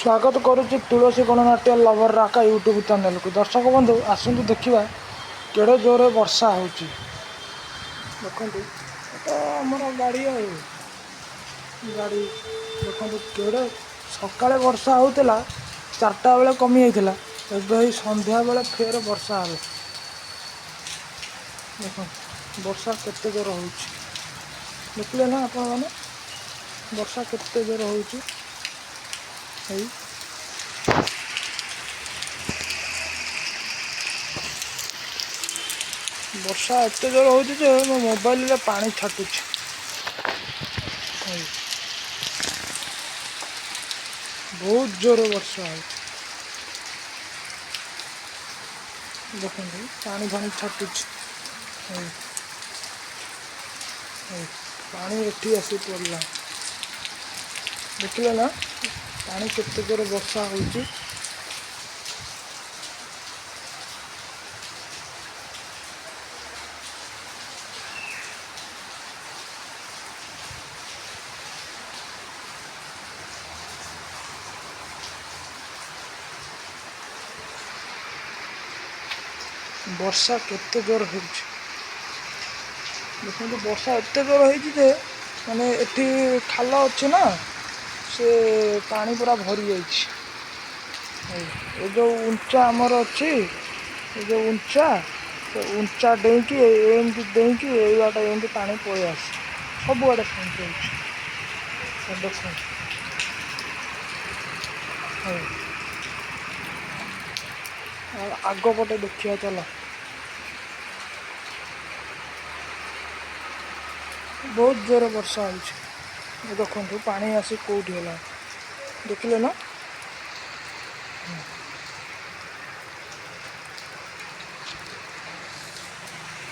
स्वागत करुच्ची तुलसी गणनाट्य लवर राका YouTube channel को। दर्शक बंधु आसतु देखा केड़े जोरे वर्षा हो देखु तो आमर गाड़ी गाड़ी देखो केड़े सकाଳେ वर्षा होता 4टा बेले कमी जाता एवं संध्या बेले फेर वर्षा हो देख वर्षा केते जोर हो देखिले ना आपण मैंने वर्षा केते जोर हो वर्षा एत जोर हो मो मोबाइल रे पानी छाटुच बहुत जोर वर्षा हो देखो पानी फानी छाटुच पानी एठी आसी पड़ला देखिले ना पानी केते जोर वर्षा हो वर्षा केते जोर हो देखो वर्षा एत जोर हो माने एठी खाल अच्छे ना से पानी पूरा भरी जाइए जो उंचा आमर अच्छी जो उंचा तो उंचा डेकी एमती डेकी एटा एमती पानी पलि आस सब आड़े पहुँच देख आग पटे देखिए चल बहुत जोर वर्षा हो देखो पानी आसी कौटी है देखिले ना।